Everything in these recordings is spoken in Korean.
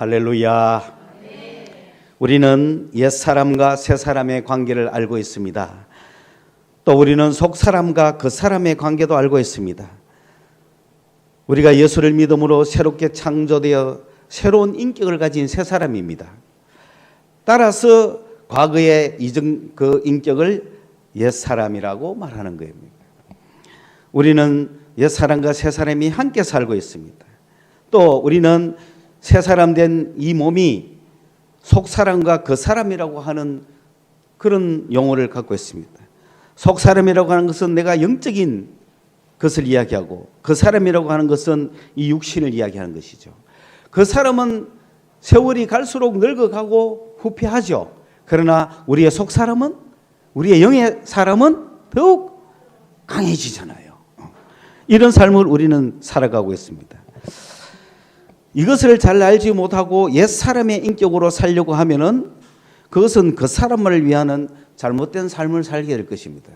할렐루야. 우리는 옛사람과 새사람의 관계를 알고 있습니다. 또 우리는 속사람과 그 사람의 관계도 알고 있습니다. 우리가 예수를 믿음으로 새롭게 창조되어 새로운 인격을 가진 새 사람입니다. 따라서 과거의 이전 그 인격을 옛사람이라고 말하는 겁니다. 우리는 옛사람과 새사람이 함께 살고 있습니다. 또 우리는 새사람 된 이 몸이 속사람과 그 사람이라고 하는 그런 용어를 갖고 있습니다. 속사람이라고 하는 것은 내가 영적인 것을 이야기하고, 그 사람이라고 하는 것은 이 육신을 이야기하는 것이죠. 그 사람은 세월이 갈수록 늙어가고 후퇴하죠. 그러나 우리의 속사람은, 우리의 영의 사람은 더욱 강해지잖아요. 이런 삶을 우리는 살아가고 있습니다. 이것을 잘 알지 못하고 옛사람의 인격으로 살려고 하면은 그것은 그 사람을 위하는 잘못된 삶을 살게 될 것입니다.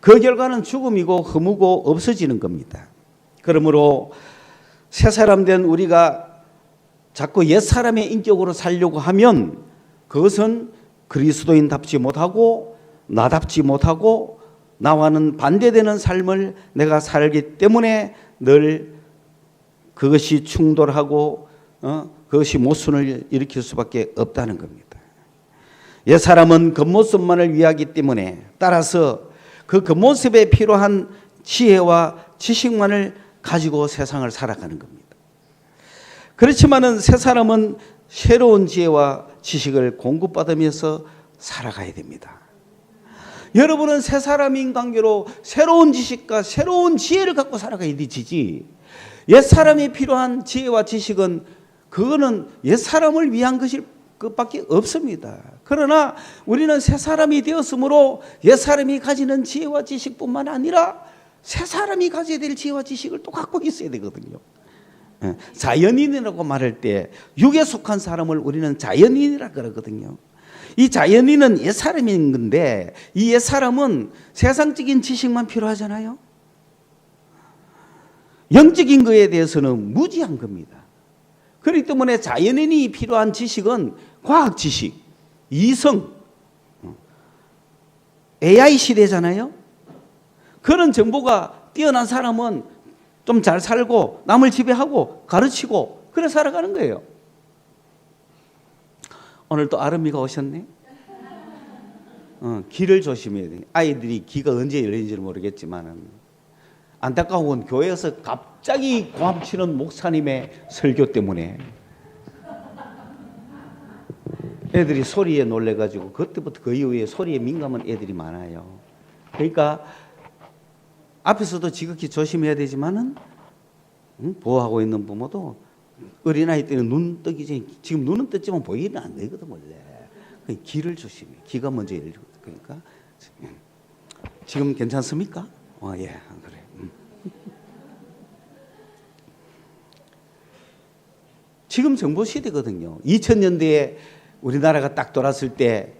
그 결과는 죽음이고 허무고 없어지는 겁니다. 그러므로 새 사람 된 우리가 자꾸 옛사람의 인격으로 살려고 하면 그것은 그리스도인답지 못하고 나답지 못하고 나와는 반대되는 삶을 내가 살기 때문에 늘 그것이 충돌하고 그것이 모순을 일으킬 수밖에 없다는 겁니다. 옛사람은 겉모습만을 위하기 때문에 따라서 그 겉모습에 필요한 지혜와 지식만을 가지고 세상을 살아가는 겁니다. 그렇지만은 새사람은 새로운 지혜와 지식을 공급받으면서 살아가야 됩니다. 여러분은 새사람인 관계로 새로운 지식과 새로운 지혜를 갖고 살아가야 되지, 옛사람이 필요한 지혜와 지식은 그거는 옛사람을 위한 것일 것밖에 없습니다. 그러나 우리는 새사람이 되었으므로 옛사람이 가지는 지혜와 지식뿐만 아니라 새사람이 가져야 될 지혜와 지식을 또 갖고 있어야 되거든요. 자연인이라고 말할 때 육에 속한 사람을 우리는 자연인이라고 그러거든요. 이 자연인은 옛사람인 건데 이 옛사람은 세상적인 지식만 필요하잖아요. 영적인 것에 대해서는 무지한 겁니다. 그렇기 때문에 자연인이 필요한 지식은 과학 지식, 이성, AI 시대잖아요. 그런 정보가 뛰어난 사람은 좀 잘 살고 남을 지배하고 가르치고 그래 살아가는 거예요. 오늘 또 아름이가 오셨네. 귀를 조심해야 돼. 아이들이 귀가 언제 열리는지는 모르겠지만은 안타까운 건 교회에서 갑자기 고함치는 목사님의 설교 때문에 애들이 소리에 놀래가지고 그때부터 그 이후에 소리에 민감한 애들이 많아요. 그러니까 앞에서도 지극히 조심해야 되지만은 보호하고 있는 부모도 어린아이 때는 눈 뜨기 전에, 지금 눈은 떴지만 보이는 안 되거든 원래. 귀를 조심해. 귀가 먼저 열리고. 그러니까 지금 괜찮습니까? 예, 그래. 지금 정보 시대거든요. 2000년대에 우리나라가 딱 돌았을 때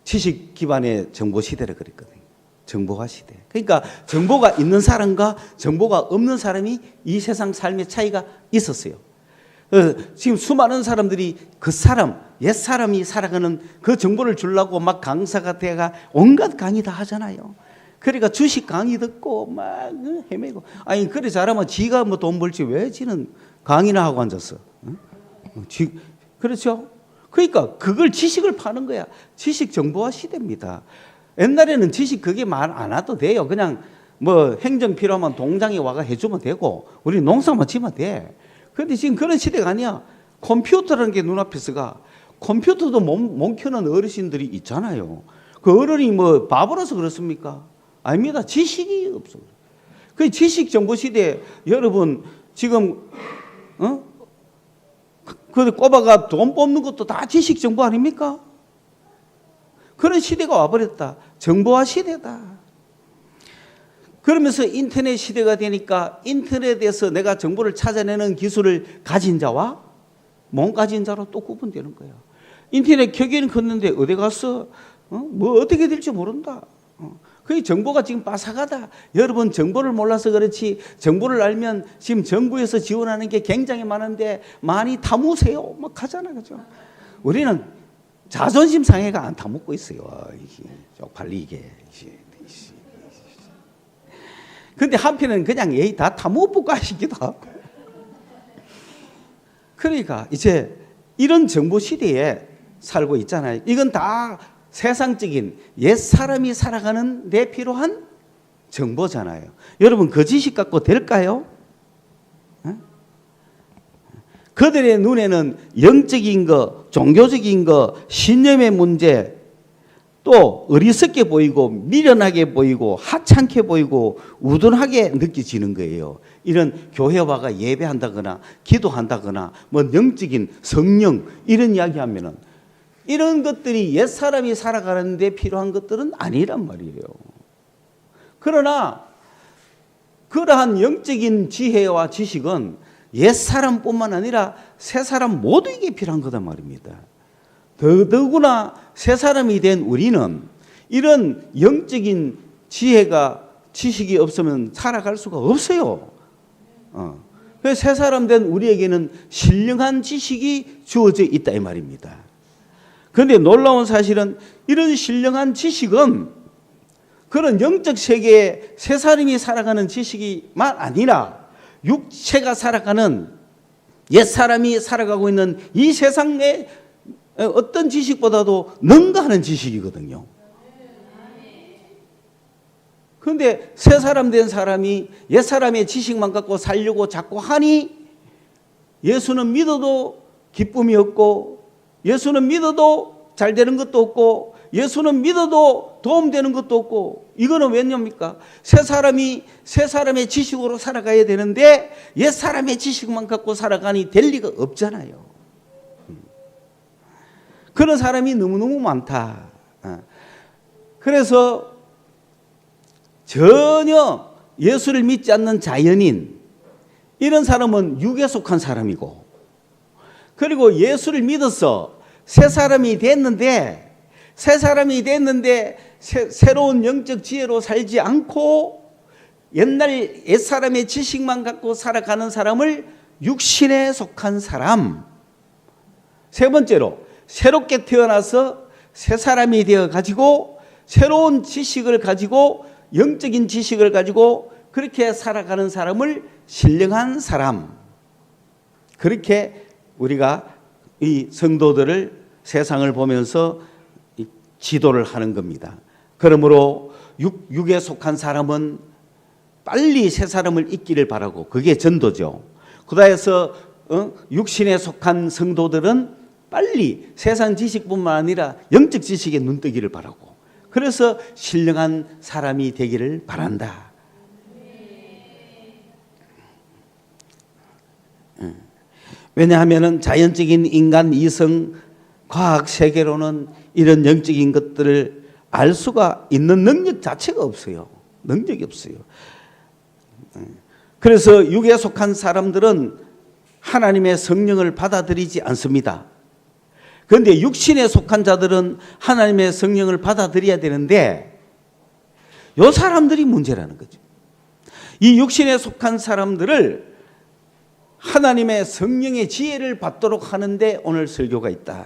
지식 기반의 정보 시대를 그랬거든요. 정보화 시대. 그러니까 정보가 있는 사람과 정보가 없는 사람이 이 세상 삶의 차이가 있었어요. 지금 수많은 사람들이 그 사람, 옛사람이 살아가는 그 정보를 주려고 막 강사가 돼가 온갖 강의 다 하잖아요. 그러니까 주식 강의 듣고 막 헤매고, 아니 그래 잘하면 지가 뭐 돈 벌지 왜 지는 강의나 하고 앉았어? 그렇죠? 그러니까 그걸 지식을 파는 거야. 지식 정보화 시대입니다. 옛날에는 지식 그게 말 안 해도 돼요. 그냥 뭐 행정 필요하면 동장에 와가 해주면 되고 우리 농사만 지면 돼. 그런데 지금 그런 시대가 아니야. 컴퓨터라는 게 눈앞에서가, 컴퓨터도 못 켜는 어르신들이 있잖아요. 그 어른이 뭐 바보라서 그렇습니까? 아닙니다. 지식이 없어. 그 지식 정보 시대에 여러분 지금 그 꼬바가 돈 뽑는 것도 다 지식 정보 아닙니까? 그런 시대가 와버렸다. 정보화 시대다. 그러면서 인터넷 시대가 되니까 인터넷에서 내가 정보를 찾아내는 기술을 가진 자와 못 가진 자로 또 구분되는 거예요. 인터넷 켜기는 컸는데 어디 가서 뭐 어떻게 될지 모른다. 그 정보가 지금 빠삭하다. 여러분 정보를 몰라서 그렇지 정보를 알면 지금 정부에서 지원하는 게 굉장히 많은데 많이 타무세요. 막 하잖아, 그죠? 우리는 자존심 상해가 안 타먹고 있어요. 쪽팔리게. 근데 한편은 그냥 에이 다 타먹을까 싶기도 하고. 그러니까 이제 이런 정보 시대에 살고 있잖아요. 이건 다 세상적인 옛 사람이 살아가는 데 필요한 정보잖아요. 여러분 그 지식 갖고 될까요? 그들의 눈에는 영적인 거, 종교적인 거, 신념의 문제, 또 어리석게 보이고 미련하게 보이고 하찮게 보이고 우둔하게 느껴지는 거예요. 이런 교회 와가 예배한다거나 기도한다거나 뭐 영적인 성령 이런 이야기하면은 이런 것들이 옛사람이 살아가는 데 필요한 것들은 아니란 말이에요. 그러나 그러한 영적인 지혜와 지식은 옛사람뿐만 아니라 새사람 모두에게 필요한 거단 말입니다. 더더구나 새사람이 된 우리는 이런 영적인 지혜가 지식이 없으면 살아갈 수가 없어요. 그래서 새사람 된 우리에게는 신령한 지식이 주어져 있다 이 말입니다. 그런데 놀라운 사실은 이런 신령한 지식은 그런 영적 세계에 새 사람이 살아가는 지식이만 아니라 육체가 살아가는 옛 사람이 살아가고 있는 이 세상의 어떤 지식보다도 능가하는 지식이거든요. 그런데 새 사람 된 사람이 옛 사람의 지식만 갖고 살려고 자꾸 하니 예수는 믿어도 기쁨이 없고 예수는 믿어도 잘 되는 것도 없고 예수는 믿어도 도움되는 것도 없고 이거는 왜냐입니까? 새 사람이 새 사람의 지식으로 살아가야 되는데 옛 사람의 지식만 갖고 살아가니 될 리가 없잖아요. 그런 사람이 너무너무 많다. 그래서 전혀 예수를 믿지 않는 자연인 이런 사람은 육에 속한 사람이고 그리고 예수를 믿어서 새 사람이 됐는데 새로운 영적 지혜로 살지 않고 옛날 옛사람의 지식만 갖고 살아가는 사람을 육신에 속한 사람. 세 번째로 새롭게 태어나서 새 사람이 되어 가지고 새로운 지식을 가지고 영적인 지식을 가지고 그렇게 살아가는 사람을 신령한 사람. 그렇게 우리가 이 성도들을 세상을 보면서 지도를 하는 겁니다. 그러므로 육에 속한 사람은 빨리 새 사람을 잊기를 바라고 그게 전도죠. 구다에서 육신에 속한 성도들은 빨리 세상 지식뿐만 아니라 영적 지식에 눈뜨기를 바라고 그래서 신령한 사람이 되기를 바란다. 왜냐하면 자연적인 인간 이성 과학 세계로는 이런 영적인 것들을 알 수가 있는 능력 자체가 없어요. 능력이 없어요. 그래서 육에 속한 사람들은 하나님의 성령을 받아들이지 않습니다. 그런데 육신에 속한 자들은 하나님의 성령을 받아들여야 되는데 이 사람들이 문제라는 거죠. 이 육신에 속한 사람들을 하나님의 성령의 지혜를 받도록 하는데 오늘 설교가 있다.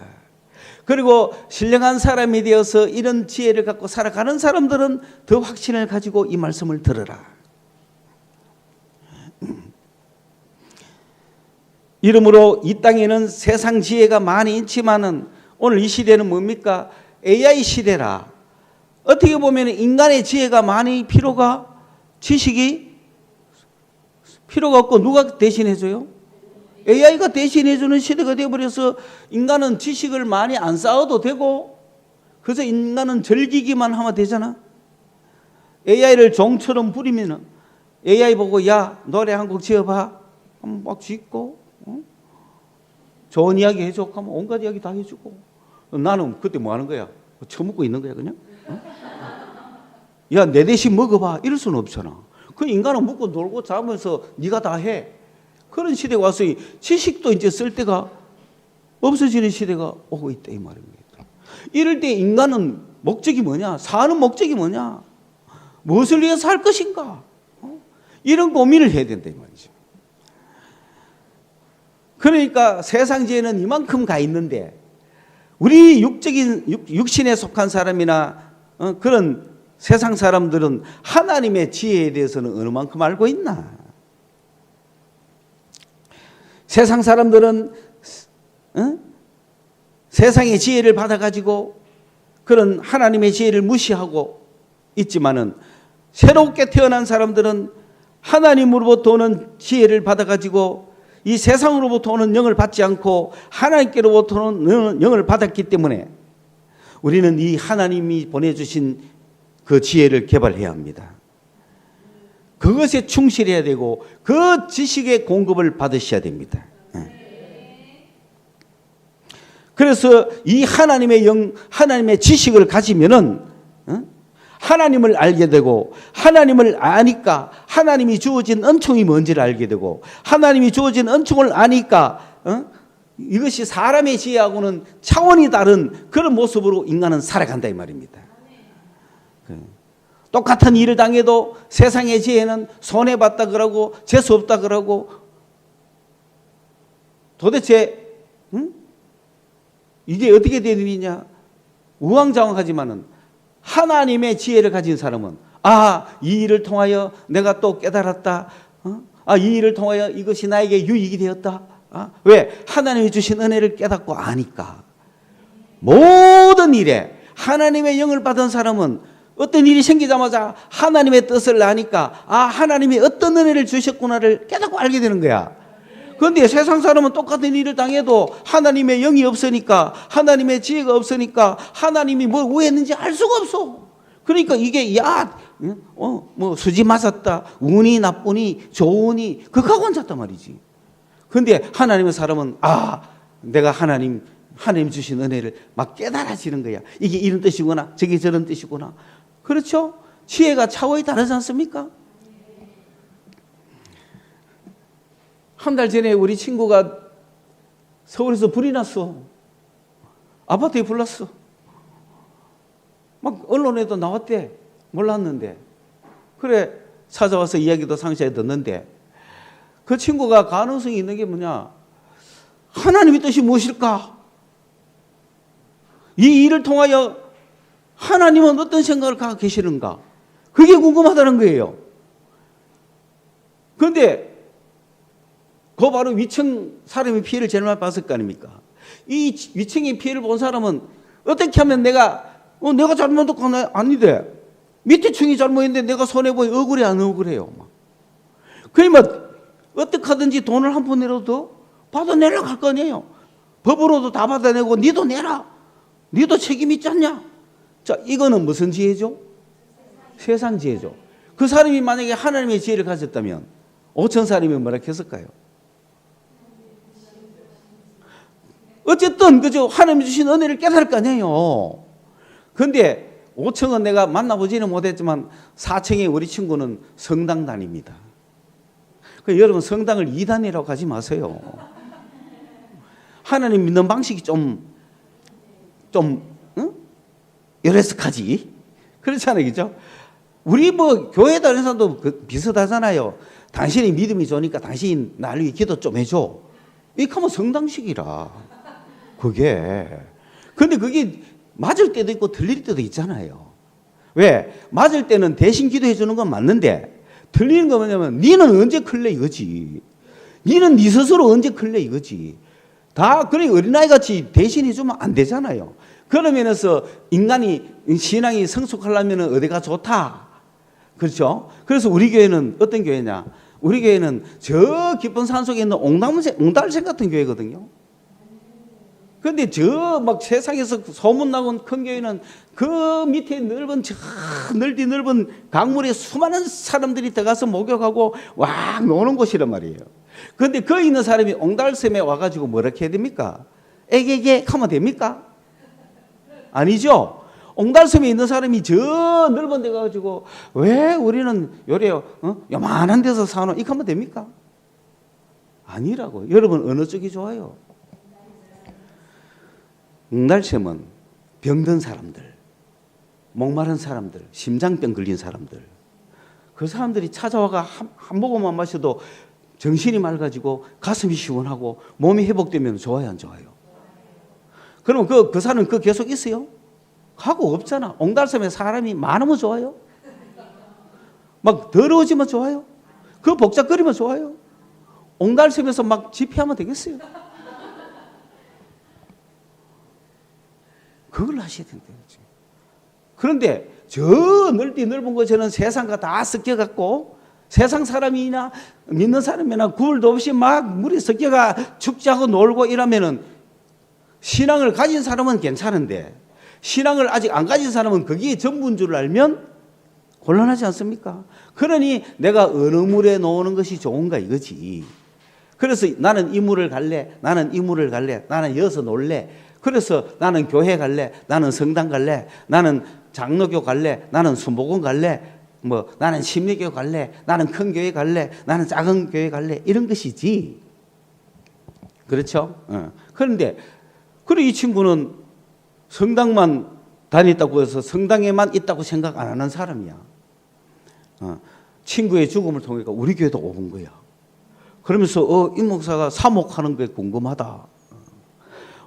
그리고 신령한 사람이 되어서 이런 지혜를 갖고 살아가는 사람들은 더 확신을 가지고 이 말씀을 들으라. 이러므로 이 땅에는 세상 지혜가 많이 있지만은 오늘 이 시대는 뭡니까? AI 시대라. 어떻게 보면 인간의 지혜가 많이 지식이 필요가 없고 누가 대신해줘요? AI가 대신해주는 시대가 되어버려서 인간은 지식을 많이 안 쌓아도 되고 그래서 인간은 즐기기만 하면 되잖아. AI를 종처럼 부리면 AI 보고 야 노래 한 곡 지어봐 하면 막 짓고 좋은 이야기 해줘 하면 온갖 이야기 다 해주고 나는 그때 뭐 하는 거야? 처먹고 있는 거야 그냥? 야 내 대신 먹어봐 이럴 수는 없잖아. 그 인간은 먹고 놀고 자면서 네가 다 해. 그런 시대가 와서 지식도 이제 쓸 데가 없어지는 시대가 오고 있다 이 말입니다. 이럴 때 인간은 목적이 뭐냐? 사는 목적이 뭐냐? 무엇을 위해서 살 것인가? 이런 고민을 해야 된다 이 말이죠. 그러니까 세상 지혜는 이만큼 가 있는데 우리 육신에 속한 사람이나 그런 세상 사람들은 하나님의 지혜에 대해서는 어느 만큼 알고 있나? 세상 사람들은 세상의 지혜를 받아가지고 그런 하나님의 지혜를 무시하고 있지만은 새롭게 태어난 사람들은 하나님으로부터 오는 지혜를 받아가지고 이 세상으로부터 오는 영을 받지 않고 하나님께로부터 오는 영을 받았기 때문에 우리는 이 하나님이 보내주신 그 지혜를 개발해야 합니다. 그것에 충실해야 되고 그 지식의 공급을 받으셔야 됩니다. 그래서 이 하나님의 영, 하나님의 지식을 가지면은 하나님을 알게 되고 하나님을 아니까 하나님이 주어진 은총이 뭔지를 알게 되고 하나님이 주어진 은총을 아니까 이것이 사람의 지혜하고는 차원이 다른 그런 모습으로 인간은 살아간다 이 말입니다. 똑같은 일을 당해도 세상의 지혜는 손해봤다 그러고 재수없다 그러고 도대체 이게 어떻게 되는 일이냐 우왕좌왕하지만은 하나님의 지혜를 가진 사람은 이 일을 통하여 내가 또 깨달았다. 이 일을 통하여 이것이 나에게 유익이 되었다. 왜? 하나님이 주신 은혜를 깨닫고 아니까. 모든 일에 하나님의 영을 받은 사람은 어떤 일이 생기자마자 하나님의 뜻을 아니까 하나님이 어떤 은혜를 주셨구나를 깨닫고 알게 되는 거야. 그런데 세상 사람은 똑같은 일을 당해도 하나님의 영이 없으니까 하나님의 지혜가 없으니까 하나님이 뭘 왜 했는지 알 수가 없어. 그러니까 이게 뭐 수지 맞았다 운이 나쁘니 좋으니 그거하고 앉았단 말이지. 그런데 하나님의 사람은 내가 하나님 주신 은혜를 막 깨달아지는 거야. 이게 이런 뜻이구나 저게 저런 뜻이구나. 그렇죠? 지혜가 차원이 다르지 않습니까? 한 달 전에 우리 친구가 서울에서 불이 났어. 아파트에 불 났어. 막 언론에도 나왔대. 몰랐는데. 그래 찾아와서 이야기도 상세히 듣는데 그 친구가 가능성이 있는 게 뭐냐. 하나님의 뜻이 무엇일까? 이 일을 통하여 하나님은 어떤 생각을 갖고 계시는가? 그게 궁금하다는 거예요. 그런데 그 바로 위층 사람이 피해를 제일 많이 봤을 거 아닙니까? 이 위층의 피해를 본 사람은 어떻게 하면 내가 잘못한 건 아닌데 밑에 층이 잘못했는데 내가 손해보니 억울해 안 억울해요? 그러면 어떻게 하든지 돈을 한 푼이라도 받아내려고 할 거 아니에요. 법으로도 다 받아내고 니도 내라. 니도 책임 있지 않냐? 자, 이거는 무슨 지혜죠? 세상 지혜죠. 그 사람이 만약에 하나님의 지혜를 가졌다면 5천 사람이 뭐라 했을까요? 어쨌든 그죠 하나님이 주신 은혜를 깨달을 거 아니에요. 그런데 5층은 내가 만나보지는 못했지만 4층에 우리 친구는 성당 다닙니다. 여러분 성당을 2단이라고 하지 마세요. 하나님 믿는 방식이 좀 여레스카지 그렇잖아요, 그죠? 우리 뭐 교회 다니는 사람도 비슷하잖아요. 당신이 믿음이 좋으니까 당신 나를 위해 기도 좀 해줘. 이렇게 하면 성당식이라. 그게. 근데 그게 맞을 때도 있고 들릴 때도 있잖아요. 왜? 맞을 때는 대신 기도해 주는 건 맞는데 들리는 거 뭐냐면 니는 언제 클래 이거지. 니는 니 스스로 언제 클래 이거지. 다 그래 어린아이같이 대신해 주면 안 되잖아요. 그런 면에서 인간이 신앙이 성숙하려면 어디가 좋다. 그렇죠? 그래서 우리 교회는 어떤 교회냐? 우리 교회는 저 깊은 산속에 있는 옹달샘 같은 교회거든요. 그런데 저 막 세상에서 소문나고 큰 교회는 그 밑에 넓은 강물에 수많은 사람들이 들어가서 목욕하고 와 노는 곳이란 말이에요. 그런데 거기 있는 사람이 옹달샘에 와가지고 뭐라 해야 됩니까? 애게게 하면 됩니까? 아니죠. 옹달섬에 있는 사람이 저 넓은 데 가가지고 왜 우리는 요래요 요만한 데서 사노 이렇게 하면 됩니까? 아니라고. 여러분 어느 쪽이 좋아요? 옹달샘은 병든 사람들 목마른 사람들, 심장병 걸린 사람들, 그 사람들이 찾아와가 한 모금만 마셔도 정신이 맑아지고 가슴이 시원하고 몸이 회복되면 좋아요, 안 좋아요? 그럼 그 사람은 계속 있어요? 하고 없잖아. 옹달샘에 사람이 많으면 좋아요? 막 더러워지면 좋아요? 그 복잡거리면 좋아요? 옹달샘에서 막 집회하면 되겠어요? 그걸 하셔야 된대요. 그런데 저 넓은 곳에는 세상과 다 섞여갖고 세상 사람이나 믿는 사람이나 구울도 없이 막 물이 섞여가 축제하고 놀고 이러면은 신앙을 가진 사람은 괜찮은데 신앙을 아직 안 가진 사람은 거기에 전부인 줄 알면 곤란하지 않습니까? 그러니 내가 어느 물에 놓는 것이 좋은가 이거지. 그래서 나는 이 물을 갈래, 나는 이 물을 갈래, 나는 여기서 놀래. 그래서 나는 교회 갈래, 나는 성당 갈래, 나는 장로교 갈래, 나는 순복음 갈래, 나는 심리교 갈래, 나는 큰 교회 갈래, 나는 작은 교회 갈래, 이런 것이지. 그렇죠? 그런데 이 친구는 성당만 다녔다고 해서 성당에만 있다고 생각 안 하는 사람이야. 친구의 죽음을 통해 우리 교회도 오는 거야. 그러면서 이 목사가 사목하는 게 궁금하다.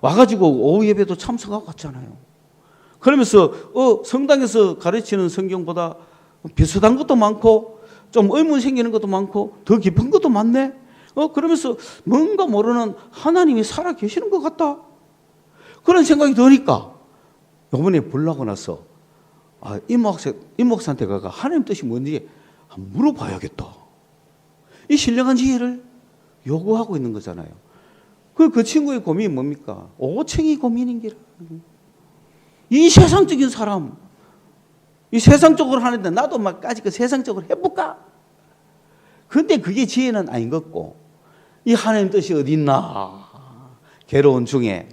와가지고 오후 예배도 참석하고 갔잖아요. 그러면서 성당에서 가르치는 성경보다 비슷한 것도 많고 좀 의문 생기는 것도 많고 더 깊은 것도 많네. 그러면서 뭔가 모르는 하나님이 살아 계시는 것 같다. 그런 생각이 드니까 이번에 불나고 나서 이 목사한테 가가 하나님 뜻이 뭔지 한번 물어봐야겠다. 이 신령한 지혜를 요구하고 있는 거잖아요. 그 친구의 고민이 뭡니까? 오청이 고민인 기라. 이 세상적인 사람, 이 세상적으로 하는데 나도 막까지 그 세상적으로 해볼까? 근데 그게 지혜는 아닌 것 같고, 이 하나님 뜻이 어디 있나? 괴로운 중에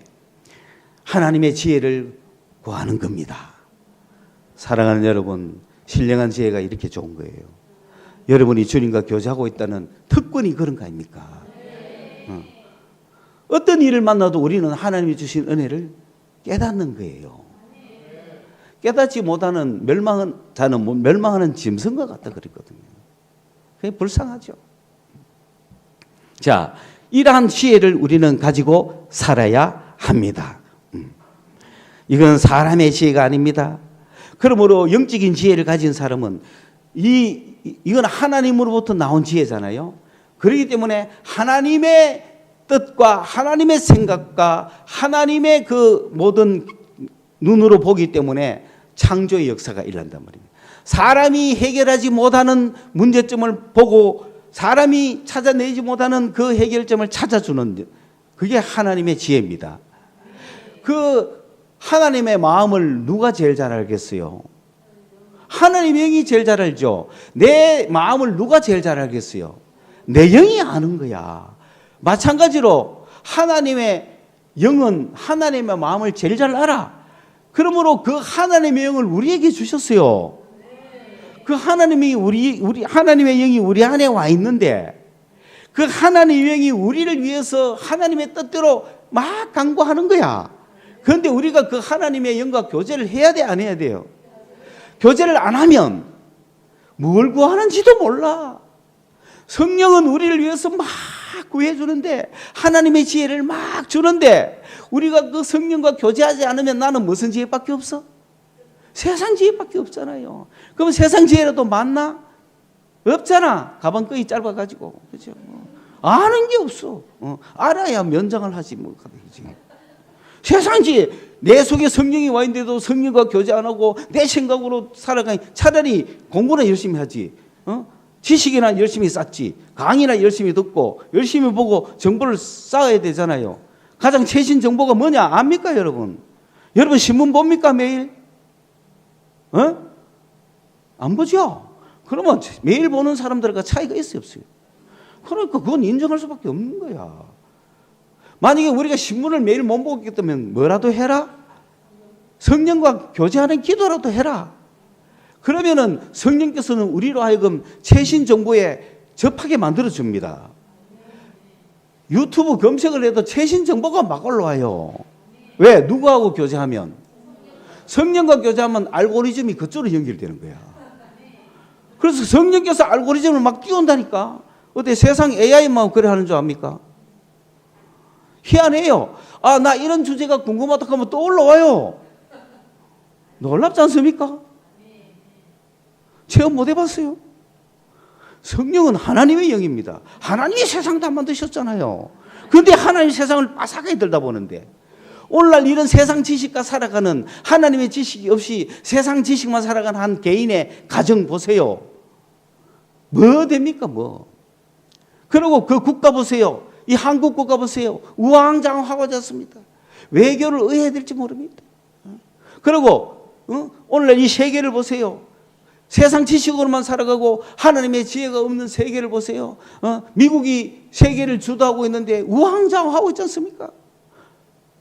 하나님의 지혜를 구하는 겁니다. 사랑하는 여러분, 신령한 지혜가 이렇게 좋은 거예요. 여러분이 주님과 교제하고 있다는 특권이 그런 거 아닙니까? 어떤 일을 만나도 우리는 하나님이 주신 은혜를 깨닫는 거예요. 깨닫지 못하는 멸망한 자는 멸망하는 짐승과 같다 그랬거든요. 그게 불쌍하죠. 자, 이러한 지혜를 우리는 가지고 살아야 합니다. 이건 사람의 지혜가 아닙니다. 그러므로 영적인 지혜를 가진 사람은 이건 하나님으로부터 나온 지혜잖아요. 그렇기 때문에 하나님의 뜻과 하나님의 생각과 하나님의 그 모든 눈으로 보기 때문에 창조의 역사가 일어난단 말입니다. 사람이 해결하지 못하는 문제점을 보고 사람이 찾아내지 못하는 그 해결점을 찾아주는 그게 하나님의 지혜입니다. 그 하나님의 마음을 누가 제일 잘 알겠어요? 하나님의 영이 제일 잘 알죠. 내 마음을 누가 제일 잘 알겠어요? 내 영이 아는 거야. 마찬가지로 하나님의 영은 하나님의 마음을 제일 잘 알아. 그러므로 그 하나님의 영을 우리에게 주셨어요. 그 하나님의 영이 우리 안에 와 있는데 그 하나님의 영이 우리를 위해서 하나님의 뜻대로 막 강구하는 거야. 그런데 우리가 그 하나님의 영과 교제를 해야 돼, 안 해야 돼요? 교제를 안 하면 뭘 구하는지도 몰라. 성령은 우리를 위해서 막 구해주는데 하나님의 지혜를 막 주는데 우리가 그 성령과 교제하지 않으면 나는 무슨 지혜밖에 없어? 세상 지혜밖에 없잖아요. 그럼 세상 지혜라도 맞나? 없잖아. 가방끈이 짧아가지고. 그렇죠? 아는 게 없어. 알아야 면장을 하지 뭐. 세상 지혜. 내 속에 성령이 와 있는데도 성령과 교제 안 하고 내 생각으로 살아가니 차라리 공부나 열심히 하지. 지식이나 열심히 쌓지. 강의나 열심히 듣고 열심히 보고 정보를 쌓아야 되잖아요. 가장 최신 정보가 뭐냐 압니까 여러분? 여러분 신문 봅니까 매일? 안 보죠? 그러면 매일 보는 사람들과 차이가 있어요 없어요? 그러니까 그건 인정할 수밖에 없는 거야. 만약에 우리가 신문을 매일 못 보겠다면 뭐라도 해라? 성령과 교제하는 기도라도 해라. 그러면은 성령께서는 우리로 하여금 최신 정보에 접하게 만들어줍니다. 유튜브 검색을 해도 최신 정보가 막 올라와요. 왜? 누구하고 교제하면? 성령과 교제하면 알고리즘이 그쪽으로 연결되는 거야. 그래서 성령께서 알고리즘을 막 띄운다니까. 어때 세상 AI만 그래 하는 줄 압니까? 희한해요. 아, 나 이런 주제가 궁금하다 하면 또 올라와요. 놀랍지 않습니까? 체험 못 해봤어요? 성령은 하나님의 영입니다. 하나님이 세상 다 만드셨잖아요. 그런데 하나님이 세상을 빠삭하게 들다보는데 오늘날 이런 세상 지식과 살아가는 하나님의 지식이 없이 세상 지식만 살아가는 한 개인의 가정 보세요. 뭐 됩니까 뭐. 그리고 그 국가 보세요. 이 한국 국가 보세요. 우왕좌왕하고 졌습니다. 외교를 어해야 될지 모릅니다. 그리고 오늘날 이 세계를 보세요. 세상 지식으로만 살아가고 하나님의 지혜가 없는 세계를 보세요. 미국이 세계를 주도하고 있는데 우왕좌왕하고 있지 않습니까?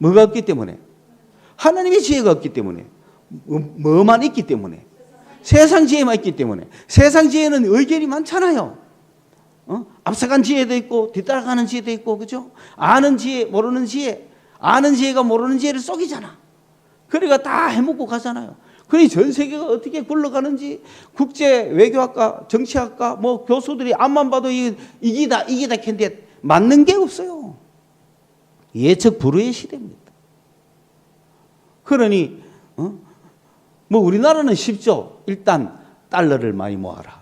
뭐가 없기 때문에? 하나님의 지혜가 없기 때문에. 뭐만 있기 때문에. 세상 지혜만 있기 때문에. 세상 지혜는 의견이 많잖아요. 앞서간 지혜도 있고 뒤따라가는 지혜도 있고, 그죠? 아는 지혜, 모르는 지혜. 아는 지혜가 모르는 지혜를 속이잖아. 그러니까 다 해먹고 가잖아요. 그러니 전 세계가 어떻게 굴러가는지 국제 외교학과, 정치학과, 뭐 교수들이 앞만 봐도 이기다 캔데 맞는 게 없어요. 예측 불허의 시대입니다. 그러니 뭐 우리나라는 쉽죠. 일단 달러를 많이 모아라.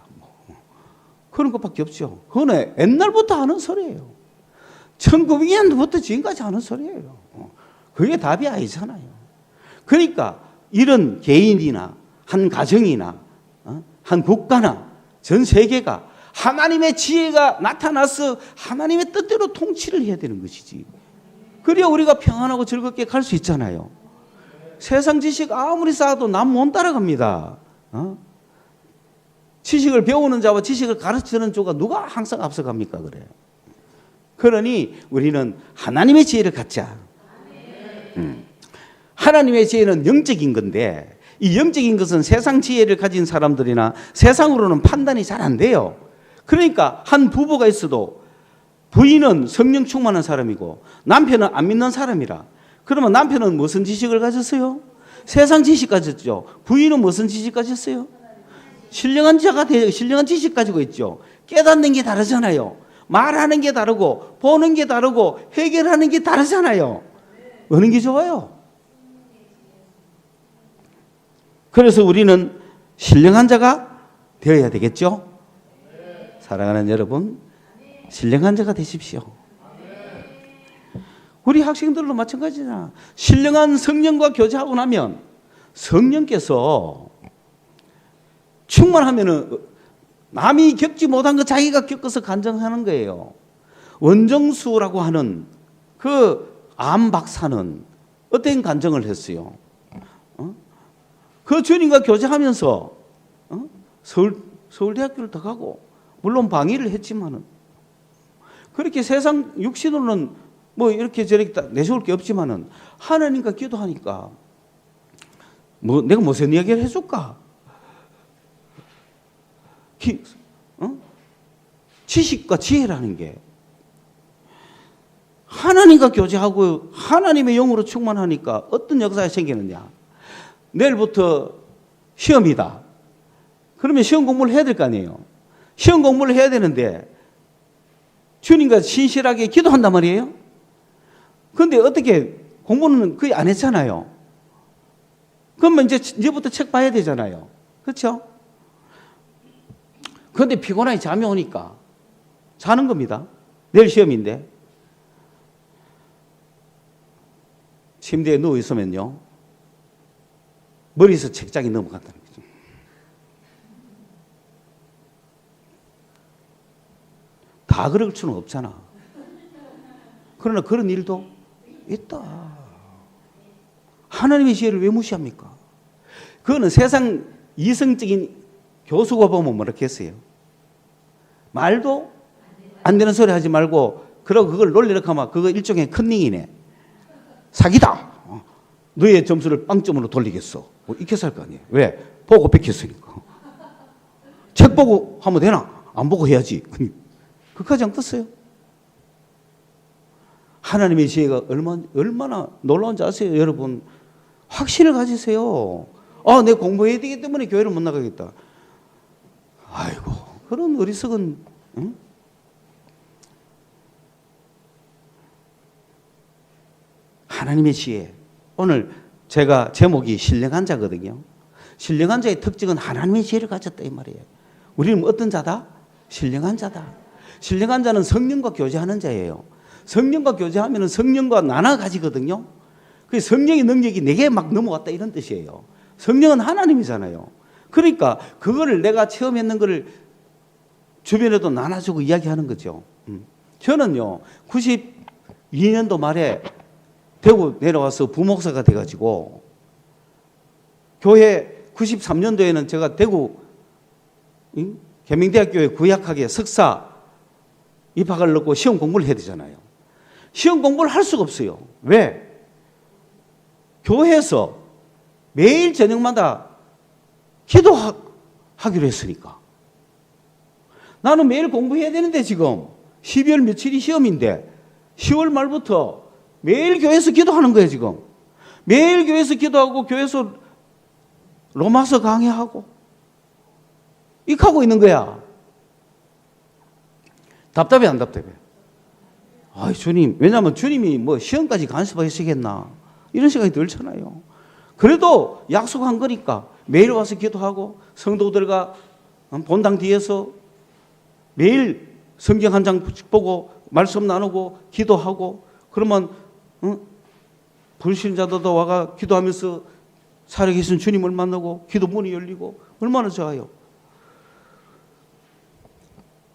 그런 것밖에 없죠. 그거는 옛날부터 하는 소리예요. 1900년부터 지금까지 하는 소리예요. 그게 답이 아니잖아요. 그러니까 이런 개인이나 한 가정이나 한 국가나 전 세계가 하나님의 지혜가 나타나서 하나님의 뜻대로 통치를 해야 되는 것이지. 그래야 우리가 평안하고 즐겁게 갈 수 있잖아요. 세상 지식 아무리 쌓아도 남 못 따라갑니다. 지식을 배우는 자와 지식을 가르치는 자가 누가 항상 앞서갑니까? 그래. 그러니 우리는 하나님의 지혜를 갖자. 하나님의 지혜는 영적인 건데 이 영적인 것은 세상 지혜를 가진 사람들이나 세상으로는 판단이 잘 안 돼요. 그러니까 한 부부가 있어도 부인은 성령 충만한 사람이고 남편은 안 믿는 사람이라. 그러면 남편은 무슨 지식을 가졌어요? 세상 지식 가졌죠. 부인은 무슨 지식 가졌어요? 신령한 지식 가지고 있죠. 깨닫는 게 다르잖아요. 말하는 게 다르고 보는 게 다르고 해결하는 게 다르잖아요. 어느 게 좋아요? 그래서 우리는 신령한 자가 되어야 되겠죠? 사랑하는 여러분, 신령한 자가 되십시오. 우리 학생들도 마찬가지잖아. 신령한 성령과 교제하고 나면 성령께서 충만하면은 남이 겪지 못한 거 자기가 겪어서 간증하는 거예요. 원정수라고 하는 그 암 박사는 어떤 간증을 했어요? 그 주님과 교제하면서 서울대학교를 더 가고 물론 방위를 했지만은 그렇게 세상 육신으로는 뭐 이렇게 저렇게 내세울 게 없지만은 하나님과 기도하니까 뭐 내가 무슨 이야기를 해줄까? 지식과 지혜라는 게 하나님과 교제하고 하나님의 영으로 충만하니까 어떤 역사가 생기느냐? 내일부터 시험이다. 그러면 시험 공부를 해야 될 거 아니에요. 시험 공부를 해야 되는데 주님과 신실하게 기도한단 말이에요. 그런데 어떻게 공부는 거의 안 했잖아요. 그러면 이제부터 책 봐야 되잖아요. 그렇죠? 그런데 피곤하게 잠이 오니까 자는 겁니다. 내일 시험인데. 침대에 누워 있으면요. 머리에서 책장이 넘어간다는 거죠. 다 그럴 수는 없잖아. 그러나 그런 일도 있다. 하나님의 지혜를 왜 무시합니까? 그거는 세상 이성적인 교수가 보면 뭐라고 했어요? 말도 안 되는 소리 하지 말고 그러고 그걸 놀리려고 하면 그거 일종의 컨닝이네. 사기다. 너의 점수를 빵점으로 돌리겠어. 뭐 이렇게 살 거 아니에요. 왜? 보고 뺏겼으니까. 책 보고 하면 되나? 안 보고 해야지. 그까지 안 떴어요. 하나님의 지혜가 얼마나 놀라운지 아세요, 여러분? 확신을 가지세요. 내 공부해야 되기 때문에 교회를 못 나가겠다. 아이고, 그런 어리석은, 응? 하나님의 지혜. 오늘 제가 제목이 신령한 자거든요. 신령한 자의 특징은 하나님의 지혜를 가졌다 이 말이에요. 우리는 어떤 자다? 신령한 자다. 신령한 자는 성령과 교제하는 자예요. 성령과 교제하면 성령과 나눠 가지거든요. 그 성령의 능력이 내게 막 넘어왔다 이런 뜻이에요. 성령은 하나님이잖아요. 그러니까 그거를 내가 체험했는 거를 주변에도 나눠주고 이야기하는 거죠. 저는요 92년도 말에 대구 내려와서 부목사가 돼가지고 교회 93년도에는 제가 대구 계명대학교에 구약학에 석사 입학을 넣고 시험 공부를 해야 되잖아요. 시험 공부를 할 수가 없어요. 왜? 교회에서 매일 저녁마다 기도하기로 했으니까. 나는 매일 공부해야 되는데 지금 12월 며칠이 시험인데 10월 말부터 매일 교회에서 기도하는 거예요 지금. 매일 교회에서 기도하고 교회에서 로마서 강의하고 이렇게 하고 있는 거야. 답답해 안 답답해? 아이 주님, 왜냐하면 주님이 뭐 시험까지 간섭하시겠나 이런 생각이 들잖아요. 그래도 약속한 거니까 매일 와서 기도하고 성도들과 본당 뒤에서 매일 성경 한 장 보고 말씀 나누고 기도하고 그러면 불신자들도 와가 기도하면서 살아계신 주님을 만나고 기도 문이 열리고 얼마나 좋아요.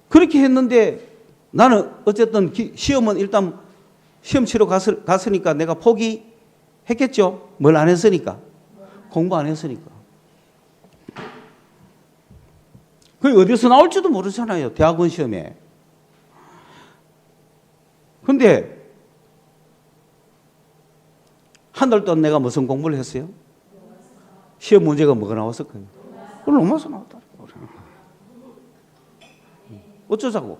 그렇게 했는데 나는 어쨌든 시험은 일단 시험 치러 갔으니까 내가 포기했겠죠. 뭘 안 했으니까. 공부 안 했으니까. 그게 어디서 나올지도 모르잖아요. 대학원 시험에. 근데 한 달 동안 내가 무슨 공부를 했어요? 시험 문제가 뭐가 나왔을까요? 로마서 나왔다. 어쩌자고?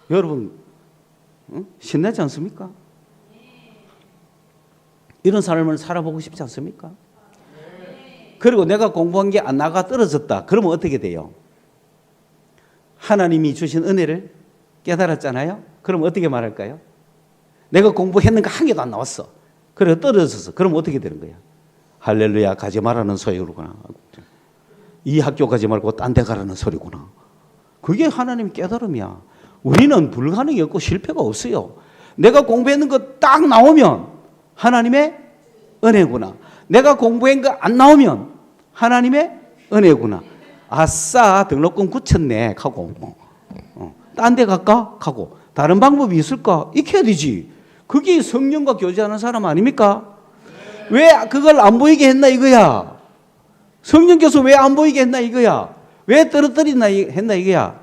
여러분 신나지 않습니까? 이런 삶을 살아보고 싶지 않습니까? 그리고 내가 공부한 게 안 나가 떨어졌다. 그러면 어떻게 돼요? 하나님이 주신 은혜를 깨달았잖아요. 그럼 어떻게 말할까요? 내가 공부했는 거 한 개도 안 나왔어. 그래 떨어졌어. 그럼 어떻게 되는 거야? 할렐루야 가지 말라는 소리구나. 이 학교 가지 말고 딴 데 가라는 소리구나. 그게 하나님 깨달음이야. 우리는 불가능이 없고 실패가 없어요. 내가 공부했는 거 딱 나오면 하나님의 은혜구나. 내가 공부한 거 안 나오면 하나님의 은혜구나. 아싸 등록금 굳혔네 하고 딴 데 갈까? 하고 다른 방법이 있을까? 익혀야 되지. 그게 성령과 교제하는 사람 아닙니까? 왜 그걸 안 보이게 했나 이거야. 성령께서 왜 안 보이게 했나 이거야. 왜 떨어뜨리나 했나 이거야.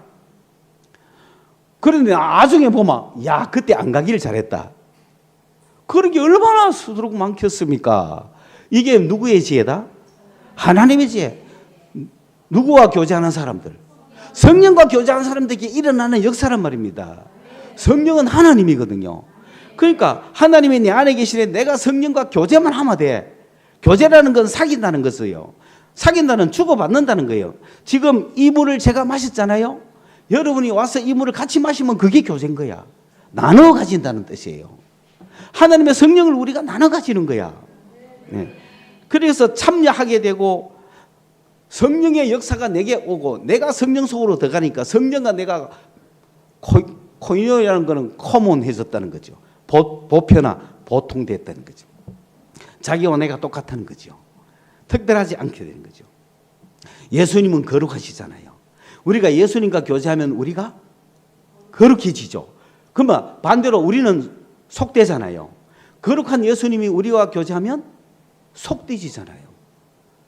그런데 나중에 보면 야 그때 안 가기를 잘했다. 그런 게 얼마나 수두룩 많겠습니까? 이게 누구의 지혜다? 하나님의 지혜. 누구와 교제하는 사람들? 성령과 교제하는 사람들에게 일어나는 역사란 말입니다. 성령은 하나님이거든요. 그러니까 하나님이 내 안에 계시네. 내가 성령과 교제만 하면 돼. 교제라는 건 사귄다는 것이에요. 사귄다는 주고받는다는 거예요. 지금 이 물을 제가 마셨잖아요. 여러분이 와서 이 물을 같이 마시면 그게 교제인 거야. 나눠 가진다는 뜻이에요. 하나님의 성령을 우리가 나눠 가지는 거야. 네. 그래서 참여하게 되고 성령의 역사가 내게 오고 내가 성령 속으로 들어가니까 성령과 내가 코인이라는 거는 커먼해졌다는 거죠. 보편화, 보통됐다는 거죠. 자기와 내가 똑같다는 거죠. 특별하지 않게 되는 거죠. 예수님은 거룩하시잖아요. 우리가 예수님과 교제하면 우리가 거룩해지죠. 그러면 반대로 우리는 속되잖아요. 거룩한 예수님이 우리와 교제하면 속되지잖아요.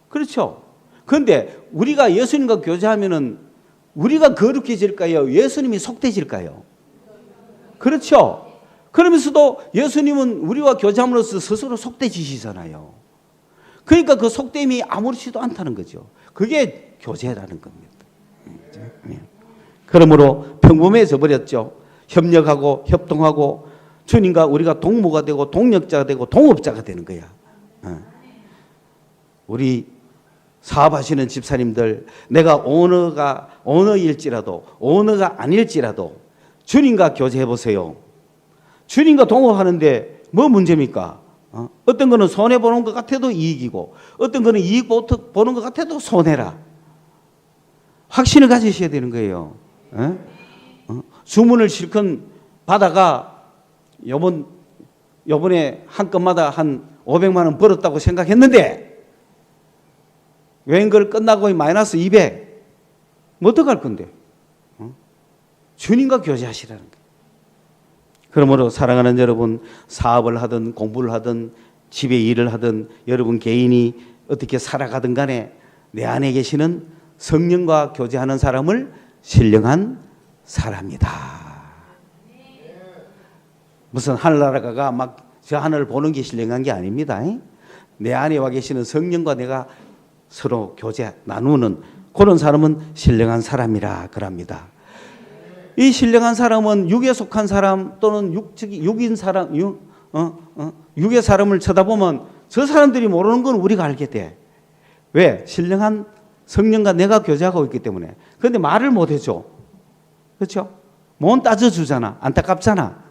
그렇죠? 그런데 우리가 예수님과 교제하면은 우리가 거룩해질까요? 예수님이 속되질까요? 그렇죠? 그러면서도 예수님은 우리와 교제함으로써 스스로 속되지시잖아요. 그러니까 그 속됨이 아무렇지도 않다는 거죠. 그게 교제라는 겁니다. 그러므로 평범해져 버렸죠. 협력하고 협동하고 주님과 우리가 동무가 되고 동력자가 되고 동업자가 되는 거야. 우리 사업하시는 집사님들, 내가 오너일지라도 오너가 아닐지라도 주님과 교제해 보세요. 주님과 동업하는데 뭐 문제입니까? 어떤 거는 손해 보는 것 같아도 이익이고 어떤 거는 이익 보는 것 같아도 손해라. 확신을 가지셔야 되는 거예요. 주문을 실컷 받아가 요번에 한 건마다 한 500만 원 벌었다고 생각했는데 여행걸 끝나고 마이너스 200. 뭐 어떡할 건데? 주님과 교제하시라는 거예요. 그러므로 사랑하는 여러분, 사업을 하든 공부를 하든 집에 일을 하든 여러분 개인이 어떻게 살아가든 간에 내 안에 계시는 성령과 교제하는 사람을 신령한 사람이다. 무슨 하늘나라가 막 저 하늘을 보는 게 신령한 게 아닙니다. 내 안에 와 계시는 성령과 내가 서로 교제 나누는 그런 사람은 신령한 사람이라 그럽니다. 이 신령한 사람은 육에 속한 사람 또는 육인 사람, 육의 사람을 쳐다보면 저 사람들이 모르는 건 우리가 알게 돼. 왜? 신령한 성령과 내가 교제하고 있기 때문에. 그런데 말을 못 해줘. 그렇죠? 못 따져주잖아. 안타깝잖아.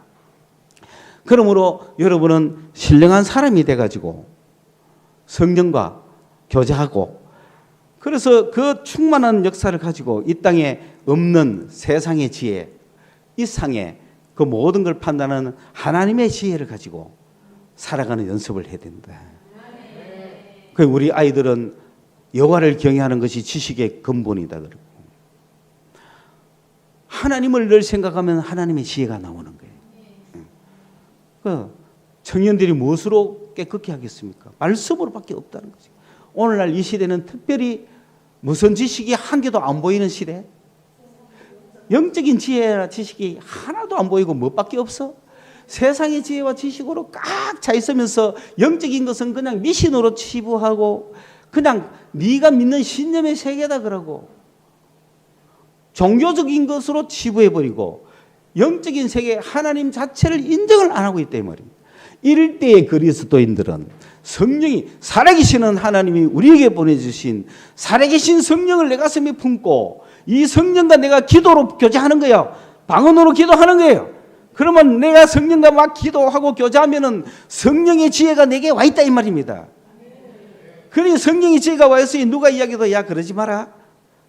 그러므로 여러분은 신령한 사람이 돼가지고 성령과 교제하고 그래서 그 충만한 역사를 가지고 이 땅에 없는 세상의 지혜, 이 상에 그 모든 걸 판단하는 하나님의 지혜를 가지고 살아가는 연습을 해야 된다. 그 우리 아이들은 여호와를 경외하는 것이 지식의 근본이다 그러고 하나님을 늘 생각하면 하나님의 지혜가 나오는 거예요. 그 청년들이 무엇으로 깨끗게 하겠습니까? 말씀으로밖에 없다는 거죠. 오늘날 이 시대는 특별히 무슨 지식이 한 개도 안 보이는 시대. 영적인 지혜나 지식이 하나도 안 보이고 뭐밖에 없어? 세상의 지혜와 지식으로 꽉 차 있으면서 영적인 것은 그냥 미신으로 치부하고 그냥 네가 믿는 신념의 세계다 그러고 종교적인 것으로 치부해버리고 영적인 세계 하나님 자체를 인정을 안 하고 있다 이 말입니다. 이럴 때의 그리스도인들은 성령이 살아계시는 하나님이 우리에게 보내주신 살아계신 성령을 내 가슴에 품고 이 성령과 내가 기도로 교제하는 거예요. 방언으로 기도하는 거예요. 그러면 내가 성령과 막 기도하고 교제하면은 성령의 지혜가 내게 와 있다 이 말입니다. 그러니 성령의 지혜가 와 있으니 누가 이야기도 야 그러지 마라.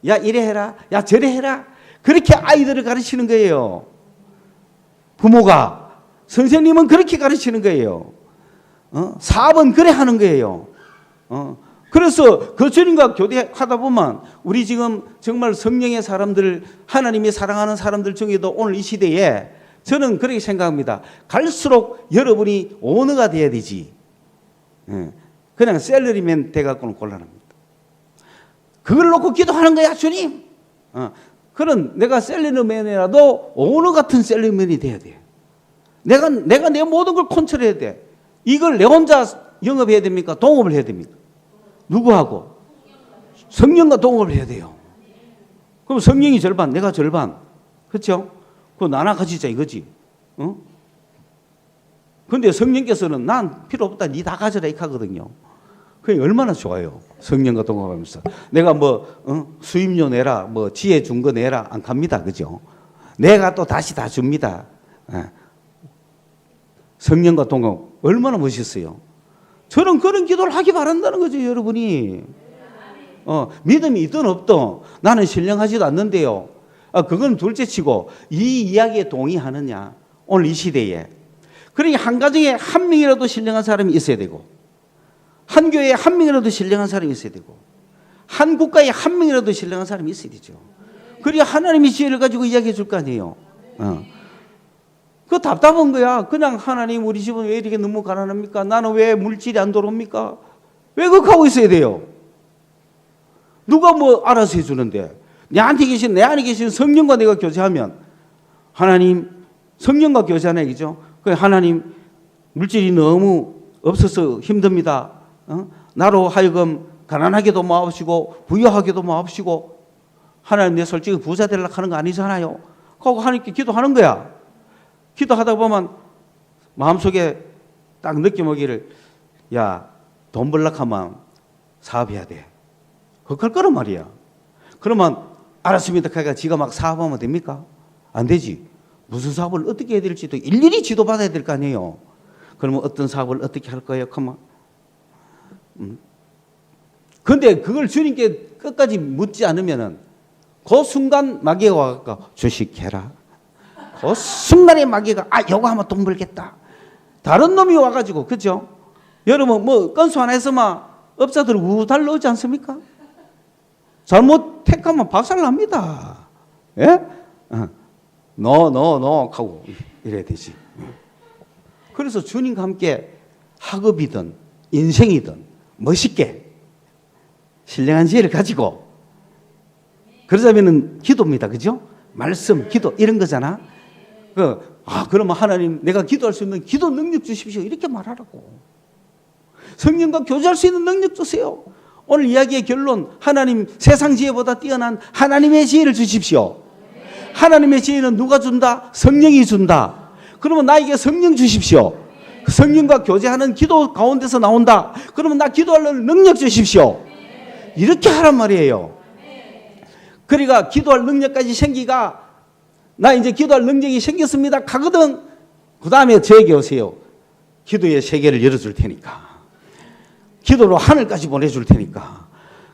야 이래 해라. 야 저래 해라. 그렇게 아이들을 가르치는 거예요. 부모가 선생님은 그렇게 가르치는 거예요. 사업은 그래 하는 거예요. 그래서 그 주님과 교대하다 보면 우리 지금 정말 성령의 사람들 하나님이 사랑하는 사람들 중에도 오늘 이 시대에 저는 그렇게 생각합니다. 갈수록 여러분이 오너가 돼야 되지. 그냥 셀러리맨 돼갖고는 곤란합니다. 그걸 놓고 기도하는 거야 주님. 그런 내가 셀러리맨이라도 오너 같은 셀러리맨이 돼야 돼. 내가 내 모든 걸 컨트롤해야 돼. 이걸 내 혼자 영업해야 됩니까? 동업을 해야 됩니까? 누구하고? 성령과 동업을 해야 돼요. 그럼 성령이 절반, 내가 절반. 그렇죠? 그거 나눠 가지자 이거지. 근데 성령께서는 난 필요 없다. 니 다 가져라 이 하거든요. 그게 얼마나 좋아요. 성령과 동업하면서. 내가 수입료 내라, 지혜 준 거 내라 안 갑니다. 그죠? 내가 또 다시 다 줍니다. 성령과 동업 얼마나 멋있어요. 저는 그런 기도를 하기 바란다는 거죠, 여러분이. 믿음이 있든 없든 나는 신령하지도 않는데요. 그건 둘째치고 이 이야기에 동의하느냐? 오늘 이 시대에. 그러니 한 가정에 한 명이라도 신령한 사람이 있어야 되고 한 교회에 한 명이라도 신령한 사람이 있어야 되고 한 국가에 한 명이라도 신령한 사람이 있어야 되죠. 그래야 하나님이 지혜를 가지고 이야기해 줄 거 아니에요. 그거 답답한 거야. 그냥 하나님 우리 집은 왜 이렇게 너무 가난합니까? 나는 왜 물질이 안 들어옵니까? 왜 그렇게 하고 있어야 돼요? 누가 알아서 해주는데 내 안에 계신 성령과 내가 교제하면 하나님 성령과 교제하는 얘기죠. 하나님 물질이 너무 없어서 힘듭니다. 나로 하여금 가난하게도 마옵시고 부유하게도 마옵시고 하나님 내 솔직히 부자 되려고 하는 거 아니잖아요. 그거 하나님께 기도하는 거야. 기도하다 보면 마음속에 딱 느낌 오기를, 야, 돈 벌려고 하면 사업해야 돼. 그럴 거란 말이야. 그러면 알았습니다. 그러니까 지가 막 사업하면 됩니까? 안 되지. 무슨 사업을 어떻게 해야 될지도 일일이 지도받아야 될 거 아니에요. 그러면 어떤 사업을 어떻게 할 거예요? 그러면 근데 그걸 주님께 끝까지 묻지 않으면은 그 순간 마귀가 와서 주식해라. 그 순간에 마귀가 요거 하면 돈 벌겠다. 다른 놈이 와가지고, 그죠? 여러분 뭐 건수 하나 해서만 업자들 우 달러오지 않습니까? 잘못 택하면 박살납니다. 예? 너 하고 이래야 되지. 그래서 주님과 함께 학업이든 인생이든 멋있게 신령한 지혜를 가지고, 그러자면은 기도입니다. 그죠? 말씀, 기도 이런 거잖아. 그러면 하나님 내가 기도할 수 있는 기도 능력 주십시오. 이렇게 말하라고. 성령과 교제할 수 있는 능력 주세요. 오늘 이야기의 결론, 하나님 세상 지혜보다 뛰어난 하나님의 지혜를 주십시오. 하나님의 지혜는 누가 준다? 성령이 준다. 그러면 나에게 성령 주십시오. 성령과 교제하는 기도 가운데서 나온다. 그러면 나 기도할 능력 주십시오. 이렇게 하란 말이에요. 그러니까 기도할 능력까지 생기가, 나 이제 기도할 능력이 생겼습니다 가거든. 그 다음에 저에게 오세요. 기도의 세계를 열어줄 테니까. 기도로 하늘까지 보내줄 테니까.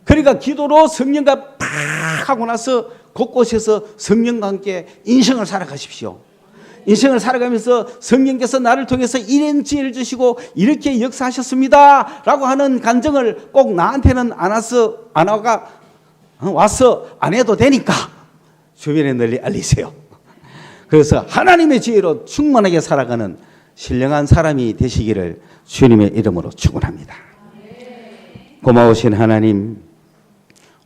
그러니까 기도로 성령과 팍 하고 나서 곳곳에서 성령과 함께 인생을 살아가십시오. 인생을 살아가면서 성령께서 나를 통해서 이런 지혜를 주시고 이렇게 역사하셨습니다 라고 하는 간증을 꼭 나한테는 안 와서 안 해도 되니까 주변에 널리 알리세요. 그래서 하나님의 지혜로 충만하게 살아가는 신령한 사람이 되시기를 주님의 이름으로 축원합니다. 고마우신 하나님,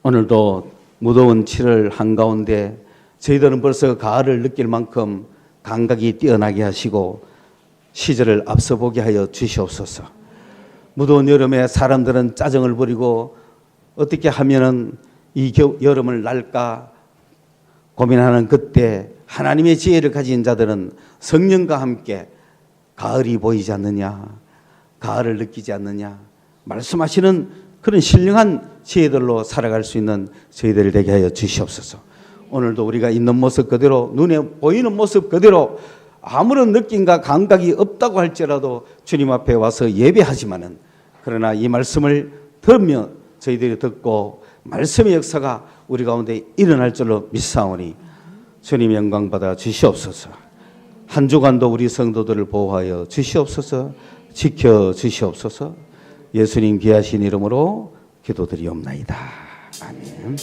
오늘도 무더운 7월 한가운데 저희들은 벌써 가을을 느낄 만큼 감각이 뛰어나게 하시고 시절을 앞서 보게 하여 주시옵소서. 무더운 여름에 사람들은 짜증을 부리고 어떻게 하면은 이 여름을 날까 고민하는 그때 하나님의 지혜를 가진 자들은 성령과 함께 가을이 보이지 않느냐, 가을을 느끼지 않느냐 말씀하시는 그런 신령한 지혜들로 살아갈 수 있는 저희들 되게 하여 주시옵소서. 오늘도 우리가 있는 모습 그대로, 눈에 보이는 모습 그대로 아무런 느낌과 감각이 없다고 할지라도 주님 앞에 와서 예배하지만은, 그러나 이 말씀을 들으며 저희들이 듣고 말씀의 역사가 우리 가운데 일어날 줄로 믿사오니 주님 영광 받아 주시옵소서. 한 주간도 우리 성도들을 보호하여 주시옵소서. 지켜 주시옵소서. 예수님 귀하신 이름으로 기도드리옵나이다. 아멘.